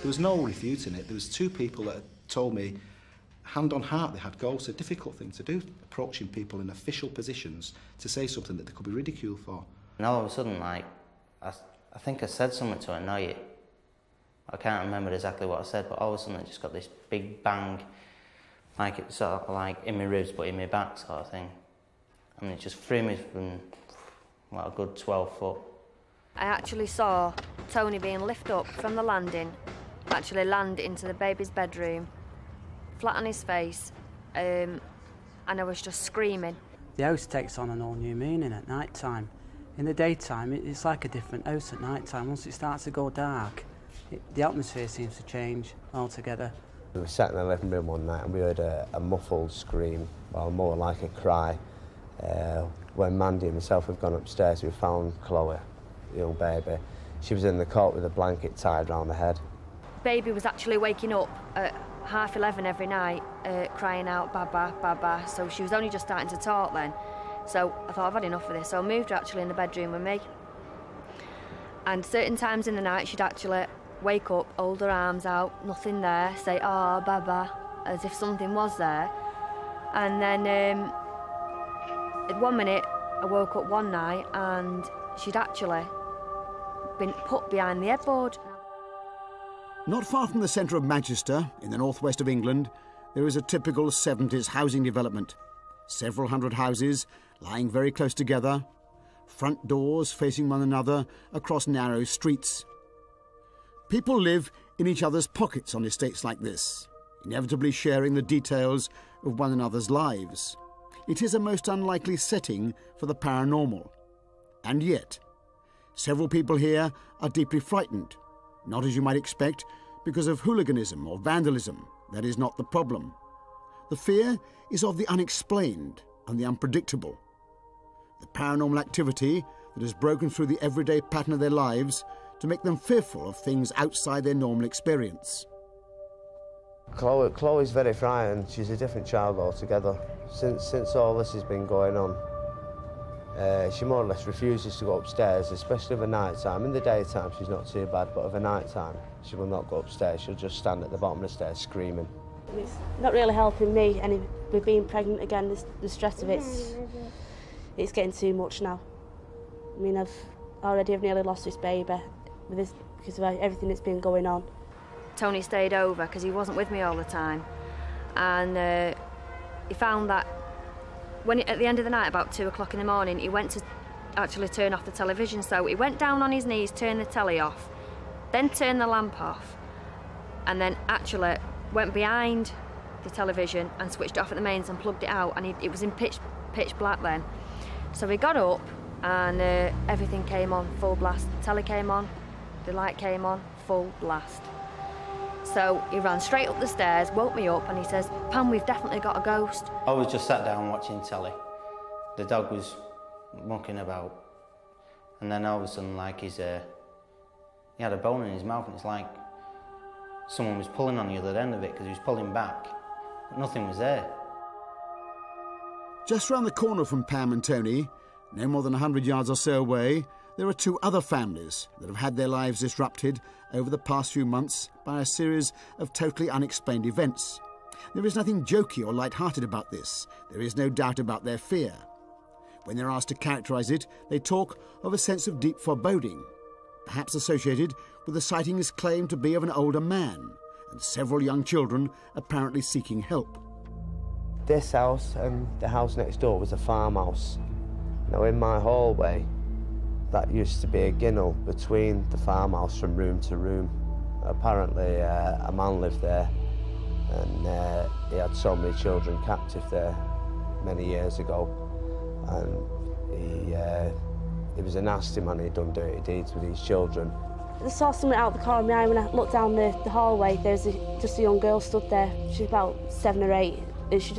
There was no refuting it. There was two people that had told me, hand on heart, they had ghosts. A difficult thing to do, approaching people in official positions to say something that they could be ridiculed for. And all of a sudden, like, I think I said something to annoy it. I can't remember exactly what I said, but all of a sudden I just got this big bang, like it was sort of like in my ribs but in my back sort of thing. And it just threw me from, well, a good 12 foot. I actually saw Tony being lifted up from the landing, actually land into the baby's bedroom, flat on his face, and I was just screaming. The house takes on an all new meaning at night time. In the daytime, it's like a different house at night time. Once it starts to go dark, the atmosphere seems to change altogether. We were sat in the living room one night and we heard a muffled scream, well, more like a cry. When Mandy and myself have gone upstairs, we found Chloe, the young baby. She was in the cot with a blanket tied around her head. Baby was actually waking up at 11:30 every night, crying out, "Baba, Baba." So she was only just starting to talk then. So I thought, I've had enough of this. So I moved her actually in the bedroom with me. And certain times in the night, she'd actually wake up, hold her arms out, nothing there, say, "Oh, Baba," as if something was there. And then at 1 minute, I woke up one night and she'd actually been put behind the headboard. Not far from the centre of Manchester, in the northwest of England, there is a typical 70s housing development. Several hundred houses lying very close together, front doors facing one another across narrow streets. People live in each other's pockets on estates like this, inevitably sharing the details of one another's lives. It is a most unlikely setting for the paranormal. And yet, several people here are deeply frightened, not as you might expect, because of hooliganism or vandalism. That is not the problem. The fear is of the unexplained and the unpredictable. The paranormal activity that has broken through the everyday pattern of their lives to make them fearful of things outside their normal experience. Chloe's very frightened. She's a different child altogether. Since all this has been going on, she more or less refuses to go upstairs, especially of a night time. In the daytime she's not too bad, but of a night time she will not go upstairs. She'll just stand at the bottom of the stairs screaming. It's not really helping me, and with being pregnant again, the stress of it's getting too much now. I mean, I've nearly lost this baby with this because of everything that's been going on. Tony stayed over because he wasn't with me all the time, and he found that at the end of the night, about 2 o'clock in the morning, he went to actually turn off the television. So he went down on his knees, turned the telly off, then turned the lamp off, and then actually went behind the television and switched it off at the mains and plugged it out, and it was in pitch black then. So he got up and everything came on full blast. The telly came on, the light came on, full blast. So he ran straight up the stairs, woke me up, and he says, "Pam, we've definitely got a ghost." I was just sat down watching telly. The dog was mucking about, and then all of a sudden, like he had a bone in his mouth, and it's like someone was pulling on the other end of it because he was pulling back. Nothing was there. Just round the corner from Pam and Tony, no more than 100 yards or so away, there are two other families that have had their lives disrupted over the past few months by a series of totally unexplained events. There is nothing jokey or light-hearted about this. There is no doubt about their fear. When they're asked to characterise it, they talk of a sense of deep foreboding, perhaps associated with the sightings claimed to be of an older man and several young children apparently seeking help. This house and the house next door was a farmhouse. Now in my hallway, that used to be a ginnel between the farmhouse from room to room. Apparently a man lived there, and he had so many children captive there many years ago, and he was a nasty man. He'd done dirty deeds with his children. I saw something out the corner of my eye when I looked down the hallway. There's just a young girl stood there. She's about 7 or 8. And she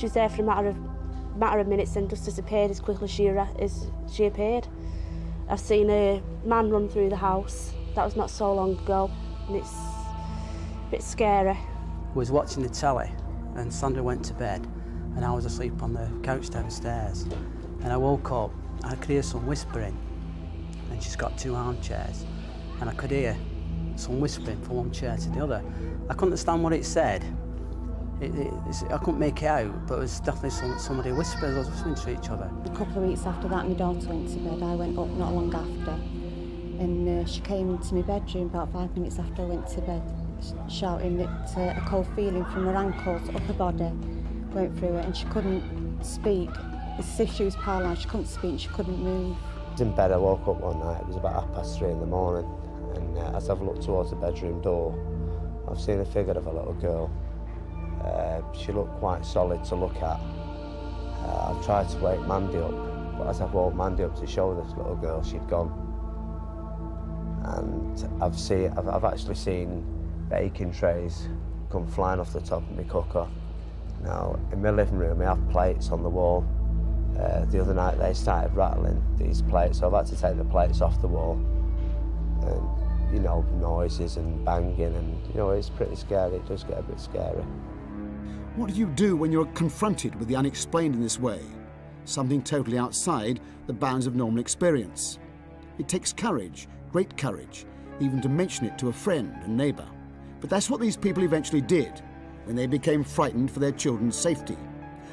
was there for a matter of minutes and just disappeared as quickly as she appeared. I've seen a man run through the house. That was not so long ago, and it's a bit scary. I was watching the telly, and Sandra went to bed, and I was asleep on the couch downstairs. And I woke up, I could hear some whispering, and she's got 2 armchairs, and I could hear some whispering from one chair to the other. I couldn't understand what it said. I couldn't make it out, but it was definitely somebody whispering, whispering to each other. A couple of weeks after that, my daughter went to bed. I went up not long after, and she came into my bedroom about 5 minutes after I went to bed, shouting that a cold feeling from her ankles up her body went through her, and she couldn't speak. It's as if she was paralysed. She couldn't speak, she couldn't move. I was in bed, I woke up one night, it was about 3:30 in the morning, and as I've looked towards the bedroom door, I've seen the figure of a little girl. She looked quite solid to look at. I've tried to wake Mandy up, but as I've woke Mandy up to show this little girl, she'd gone. And I've actually seen baking trays come flying off the top of my cooker. Now, in my living room, I have plates on the wall. The other night, they started rattling these plates, so I've had to take the plates off the wall. And, you know, noises and banging, and, you know, it's pretty scary. It does get a bit scary. What do you do when you're confronted with the unexplained in this way? Something totally outside the bounds of normal experience. It takes courage, great courage, even to mention it to a friend and neighbour. But that's what these people eventually did when they became frightened for their children's safety.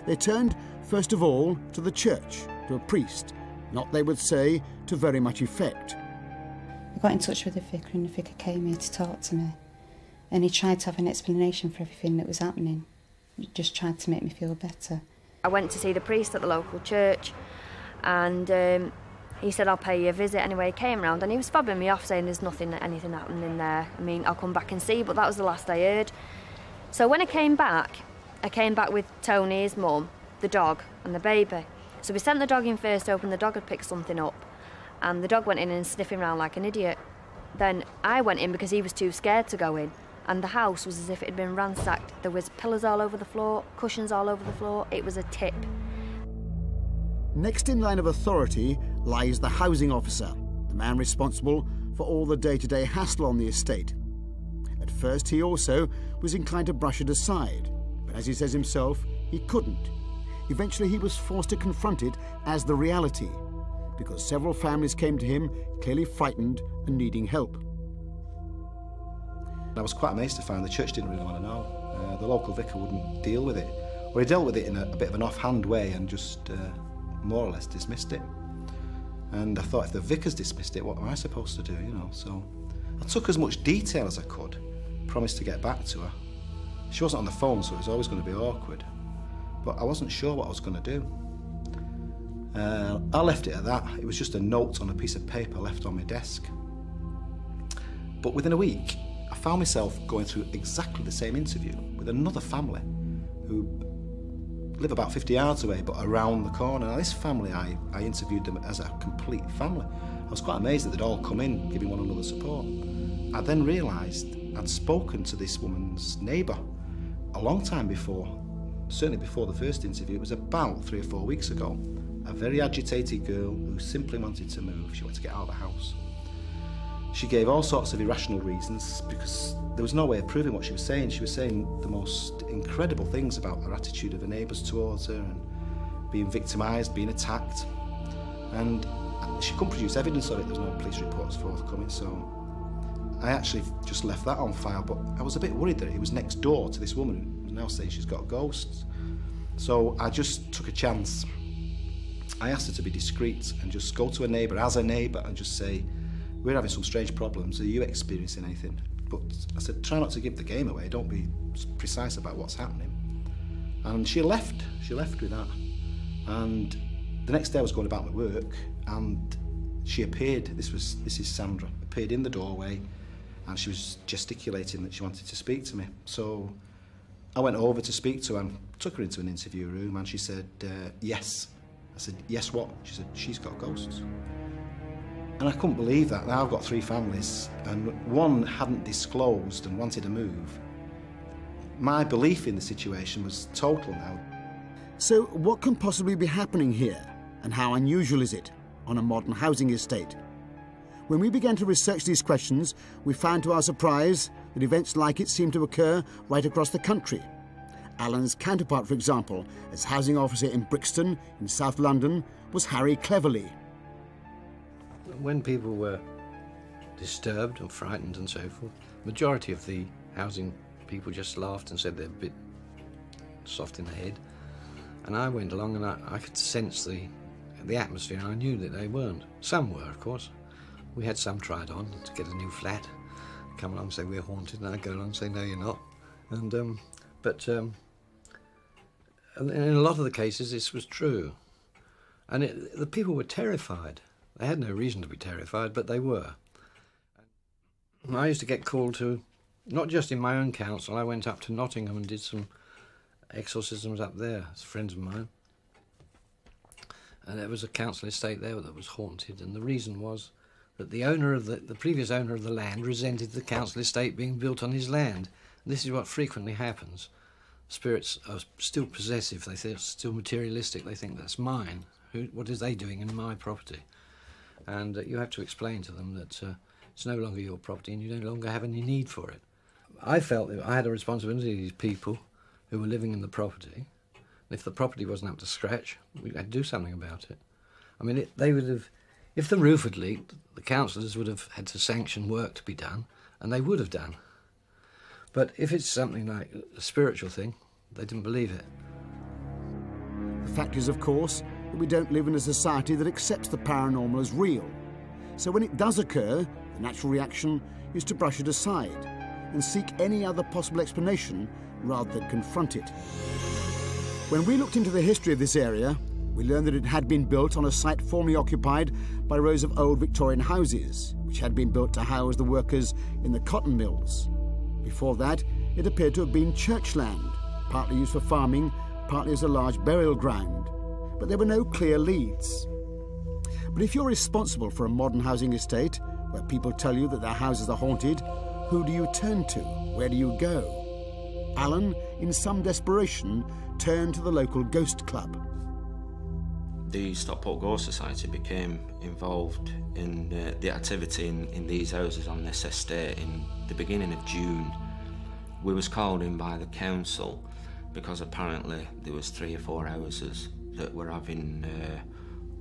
They turned, first of all, to the church, to a priest, not, they would say, to very much effect. I got in touch with the vicar, and the vicar came here to talk to me, and he tried to have an explanation for everything that was happening. He just tried to make me feel better. I went to see the priest at the local church, and he said, I'll pay you a visit. Anyway, he came round and he was fobbing me off, saying there's anything happening there. I mean, I'll come back and see, but that was the last I heard. So when I came back with Tony, his mum, the dog and the baby. So we sent the dog in first, hoping the dog had picked something up, and the dog went in and sniffing around like an idiot. Then I went in because he was too scared to go in, and the house was as if it had been ransacked. There was pillars all over the floor, cushions all over the floor. It was a tip. Next in line of authority lies the housing officer, the man responsible for all the day-to-day hassle on the estate. At first, he also was inclined to brush it aside, but as he says himself, he couldn't. Eventually, he was forced to confront it as the reality, because several families came to him clearly frightened and needing help. I was quite amazed to find the church didn't really want to know. The local vicar wouldn't deal with it, or he dealt with it in a bit of an offhand way and just more or less dismissed it. And I thought, if the vicar's dismissed it, what am I supposed to do, you know? So I took as much detail as I could, promised to get back to her. She wasn't on the phone, so it was always going to be awkward. But I wasn't sure what I was going to do. I left it at that. It was just a note on a piece of paper left on my desk. But within a week, I found myself going through exactly the same interview with another family who live about 50 yards away, but around the corner. Now, this family, I interviewed them as a complete family. I was quite amazed that they'd all come in, giving one another support. I then realised I'd spoken to this woman's neighbour a long time before, certainly before the first interview. It was about 3 or 4 weeks ago. A very agitated girl who simply wanted to move. She wanted to get out of the house. She gave all sorts of irrational reasons because there was no way of proving what she was saying. She was saying the most incredible things about her attitude of her neighbours towards her and being victimised, being attacked. And she couldn't produce evidence of it. There was no police reports forthcoming, so I actually just left that on file. But I was a bit worried that it was next door to this woman who was now saying she's got ghosts. So I just took a chance. I asked her to be discreet and just go to a neighbour as a neighbour and just say, we're having some strange problems, are you experiencing anything? But I said, try not to give the game away, don't be precise about what's happening. And she left with that. And the next day I was going about my work, and she appeared, this is Sandra, appeared in the doorway, and she was gesticulating that she wanted to speak to me. So I went over to speak to her and took her into an interview room, and she said, yes. I said, yes what? She said, she's got ghosts. And I couldn't believe that. Now I've got 3 families, and one hadn't disclosed and wanted to move. My belief in the situation was total now. So what can possibly be happening here, and how unusual is it on a modern housing estate? When we began to research these questions, we found to our surprise that events like it seem to occur right across the country. Alan's counterpart, for example, as housing officer in Brixton, in South London, was Harry Cleverley. When people were disturbed and frightened and so forth. Majority of the housing people just laughed and said they're a bit soft in the head. And I went along and I could sense the atmosphere, and I knew that they weren't. Some were, of course. We had some tried on to get a new flat, come along and say we're haunted, and I'd go along and say no, you're not. And in a lot of the cases this was true. And the people were terrified. They had no reason to be terrified, but they were. I used to get called to, not just in my own council, I went up to Nottingham and did some exorcisms up there, as friends of mine. And there was a council estate there that was haunted, and the reason was that the owner of the previous owner of the land resented the council estate being built on his land. And this is what frequently happens. Spirits are still possessive, they're still materialistic, they think that's mine. What is they doing in my property? And you have to explain to them that it's no longer your property and you no longer have any need for it. I felt that I had a responsibility to these people who were living in the property. And if the property wasn't up to scratch, we had to do something about it. I mean, they would have, if the roof had leaked, the councillors would have had to sanction work to be done, and they would have done. But if it's something like a spiritual thing, they didn't believe it. The fact is, of course, that we don't live in a society that accepts the paranormal as real. So when it does occur, the natural reaction is to brush it aside and seek any other possible explanation rather than confront it. When we looked into the history of this area, we learned that it had been built on a site formerly occupied by rows of old Victorian houses, which had been built to house the workers in the cotton mills. Before that, it appeared to have been church land, partly used for farming, partly as a large burial ground, but there were no clear leads. But if you're responsible for a modern housing estate, where people tell you that their houses are haunted, who do you turn to? Where do you go? Alan, in some desperation, turned to the local ghost club. The Stockport Ghost Society became involved in the activity in these houses on this estate in the beginning of June. We was called in by the council because apparently there was 3 or 4 houses that were having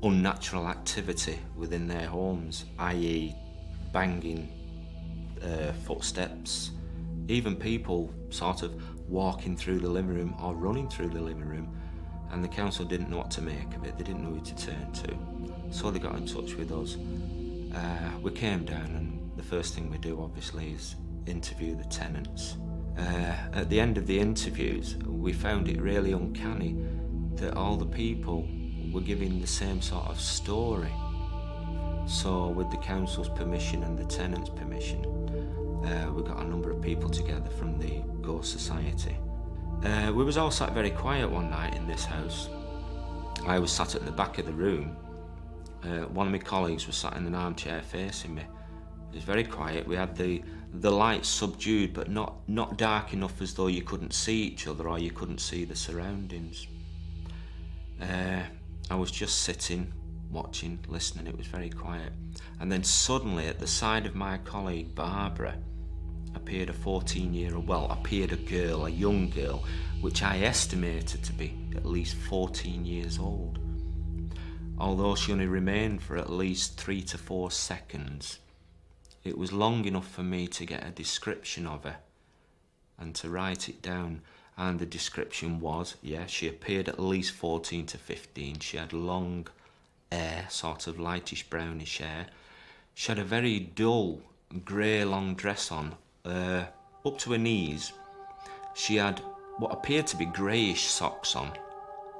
unnatural activity within their homes, i.e. banging footsteps, even people sort of walking through the living room or running through the living room, and the council didn't know what to make of it. They didn't know who to turn to, so they got in touch with us. We came down, and the first thing we do obviously is interview the tenants. At the end of the interviews, we found it really uncanny that all the people were giving the same sort of story. So with the council's permission and the tenants' permission, we got a number of people together from the Ghost Society. We was all sat very quiet one night in this house. I was sat at the back of the room. One of my colleagues was sat in an armchair facing me. It was very quiet. We had the lights subdued, but not dark enough as though you couldn't see each other or you couldn't see the surroundings. I was just sitting, watching, listening. It was very quiet. And then suddenly at the side of my colleague Barbara appeared a girl, a young girl, which I estimated to be at least 14 years old. Although she only remained for at least 3 to 4 seconds, it was long enough for me to get a description of her and to write it down. And the description was, she appeared at least 14 to 15. She had long hair, sort of lightish brownish hair. She had a very dull grey long dress on, up to her knees. She had what appeared to be greyish socks on,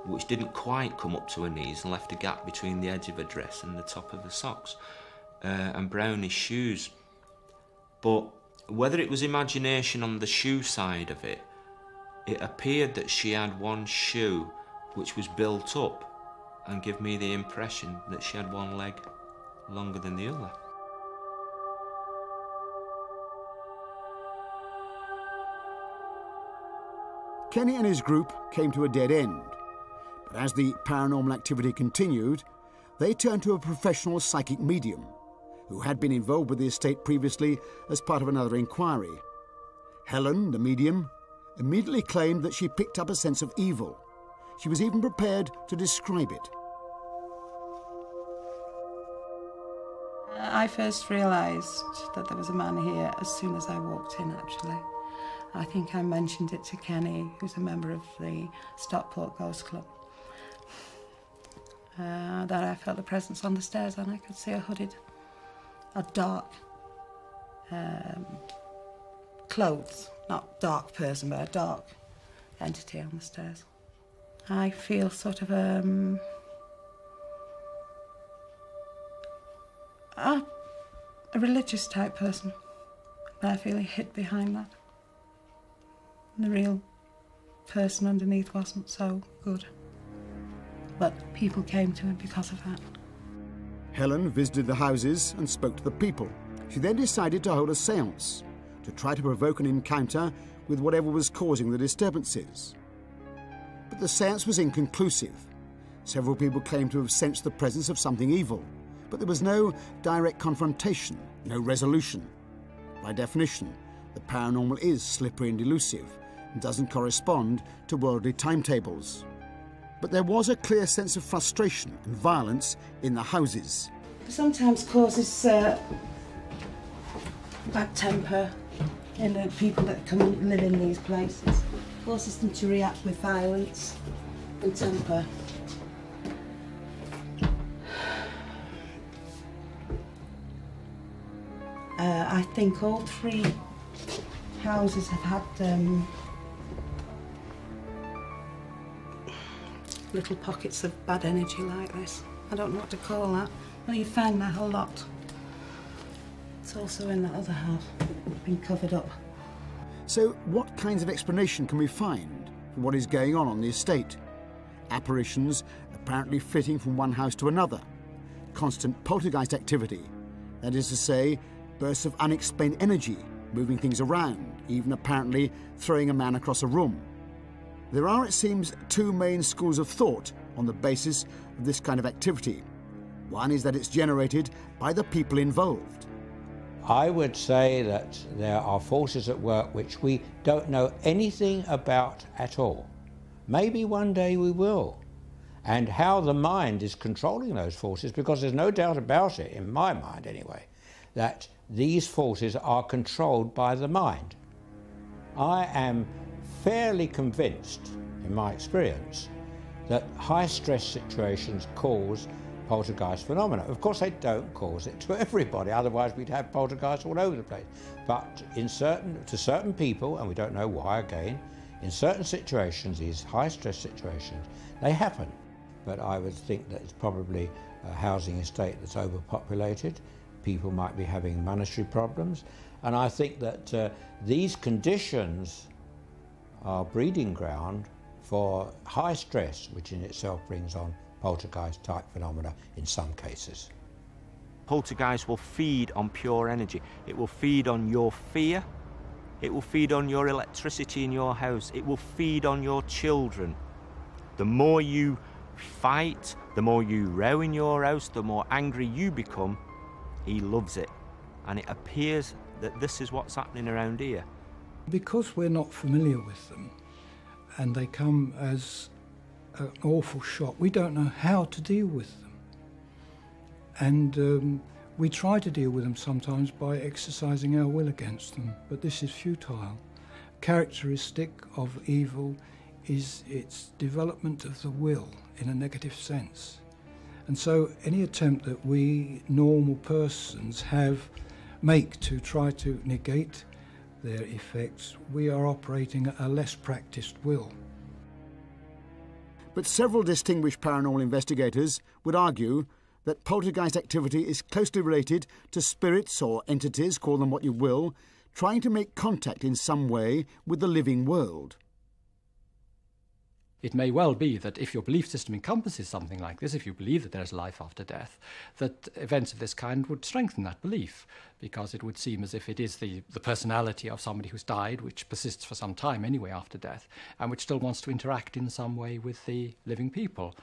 which didn't quite come up to her knees and left a gap between the edge of her dress and the top of her socks, and brownish shoes. But whether it was imagination on the shoe side of it, it appeared that she had one shoe which was built up and gave me the impression that she had one leg longer than the other. Kenny and his group came to a dead end, but as the paranormal activity continued, they turned to a professional psychic medium who had been involved with the estate previously as part of another inquiry. Helen, the medium, immediately claimed that she picked up a sense of evil. She was even prepared to describe it. I first realised that there was a man here as soon as I walked in, actually. I think I mentioned it to Kenny, who's a member of the Stockport Ghost Club. That I felt the presence on the stairs, and I could see a dark clothes, not dark person, but a dark entity on the stairs. I feel sort of a religious type person, but I feel he hid behind that. And the real person underneath wasn't so good. But people came to him because of that. Helen visited the houses and spoke to the people. She then decided to hold a séance to try to provoke an encounter with whatever was causing the disturbances. But the séance was inconclusive. Several people claimed to have sensed the presence of something evil, but there was no direct confrontation, no resolution. By definition, the paranormal is slippery and elusive and doesn't correspond to worldly timetables. But there was a clear sense of frustration and violence in the houses. It sometimes causes bad temper in the people that come and live in these places. It causes them to react with violence and temper. I think all three houses have had little pockets of bad energy like this. I don't know what to call that. Well, you find that a lot. It's also in that other house, been covered up. So what kinds of explanation can we find for what is going on the estate? Apparitions apparently flitting from one house to another. Constant poltergeist activity. That is to say, bursts of unexplained energy, moving things around, even apparently throwing a man across a room. There are, it seems, two main schools of thought on the basis of this kind of activity. One is that it's generated by the people involved. I would say that there are forces at work which we don't know anything about at all. Maybe one day we will. And how the mind is controlling those forces, because there's no doubt about it, in my mind anyway, that these forces are controlled by the mind. I am fairly convinced, in my experience, that high-stress situations cause poltergeist phenomena. Of course, they don't cause it to everybody, otherwise we'd have poltergeists all over the place. But to certain people, and we don't know why again, in certain situations, these high-stress situations, they happen. But I would think that it's probably a housing estate that's overpopulated. People might be having monetary problems. And I think that these conditions are breeding ground for high stress, which in itself brings on poltergeist-type phenomena in some cases. Poltergeist will feed on pure energy. It will feed on your fear. It will feed on your electricity in your house. It will feed on your children. The more you fight, the more you row in your house, the more angry you become. He loves it. And it appears that this is what's happening around here. Because we're not familiar with them, and they come as an awful shock, we don't know how to deal with them. And we try to deal with them sometimes by exercising our will against them, but this is futile. Characteristic of evil is its development of the will in a negative sense. And so any attempt that we normal persons make to try to negate their effects, we are operating at a less practiced will. But several distinguished paranormal investigators would argue that poltergeist activity is closely related to spirits or entities, call them what you will, trying to make contact in some way with the living world. It may well be that if your belief system encompasses something like this, if you believe that there is life after death, that events of this kind would strengthen that belief, because it would seem as if it is the personality of somebody who's died, which persists for some time anyway after death, and which still wants to interact in some way with the living people.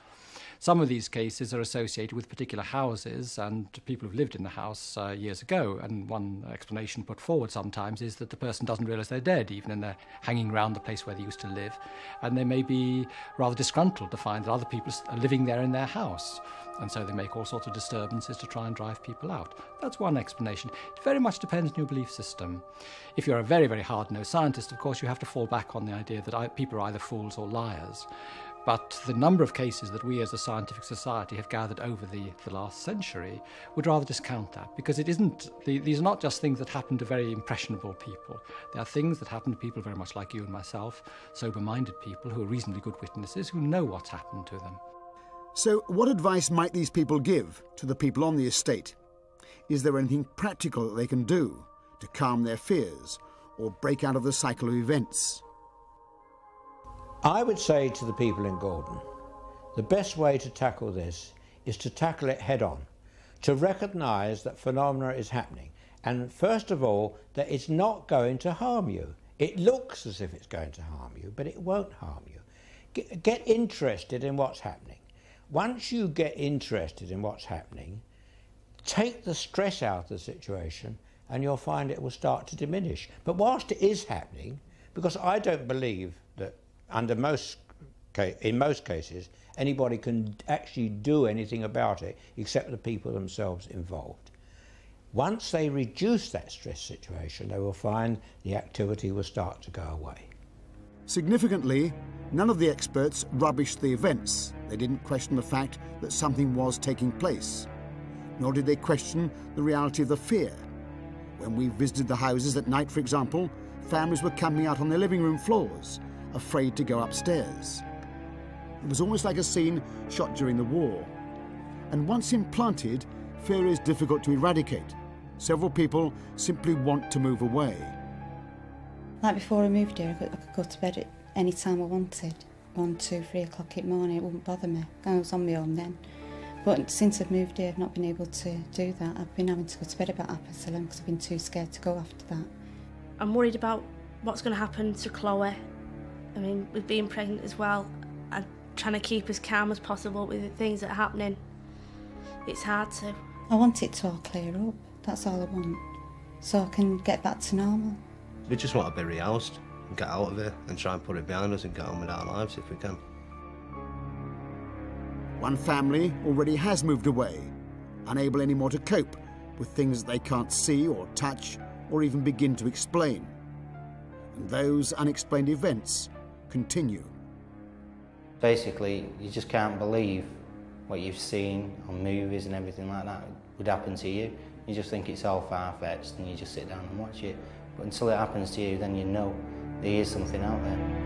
Some of these cases are associated with particular houses and people who've lived in the house years ago, and one explanation put forward sometimes is that the person doesn't realise they're dead, even when they're hanging around the place where they used to live, and they may be rather disgruntled to find that other people are living there in their house, and so they make all sorts of disturbances to try and drive people out. That's one explanation. It very much depends on your belief system. If you're a very, very hard-nosed scientist, of course, you have to fall back on the idea that people are either fools or liars. But the number of cases that we as a scientific society have gathered over the last century would rather discount that, because it isn't, these are not just things that happen to very impressionable people. They are things that happen to people very much like you and myself, sober-minded people who are reasonably good witnesses, who know what's happened to them. So what advice might these people give to the people on the estate? Is there anything practical that they can do to calm their fears or break out of the cycle of events? I would say to the people in Gorton, the best way to tackle this is to tackle it head on, to recognise that phenomena is happening, and first of all, that it's not going to harm you. It looks as if it's going to harm you, but it won't harm you. Get interested in what's happening. Once you get interested in what's happening, take the stress out of the situation and you'll find it will start to diminish. But whilst it is happening, because I don't believe that in most cases anybody can actually do anything about it except the people themselves involved. Once they reduce that stress situation, they will find the activity will start to go away. Significantly, none of the experts rubbished the events. They didn't question the fact that something was taking place, nor did they question the reality of the fear. When we visited the houses at night, for example, families were camping out on their living room floors, afraid to go upstairs. It was almost like a scene shot during the war. And once implanted, fear is difficult to eradicate. Several people simply want to move away. Like before I moved here, I could go to bed at any time I wanted. 1, 2, 3 o'clock in the morning, it wouldn't bother me. I was on my own then. But since I've moved here, I've not been able to do that. I've been having to go to bed about 11:30 because I've been too scared to go after that. I'm worried about what's going to happen to Chloe. I mean, with being pregnant as well, I'm trying to keep as calm as possible with the things that are happening. It's hard to. I want it to all clear up, that's all I want, so I can get back to normal. We just want to be rehoused and get out of here and try and put it behind us and get on with our lives if we can. One family already has moved away, unable anymore to cope with things they can't see or touch or even begin to explain. And those unexplained events continue. Basically, you just can't believe what you've seen on movies and everything like that would happen to you. You just think it's all far-fetched and you just sit down and watch it. But until it happens to you, then you know there is something out there.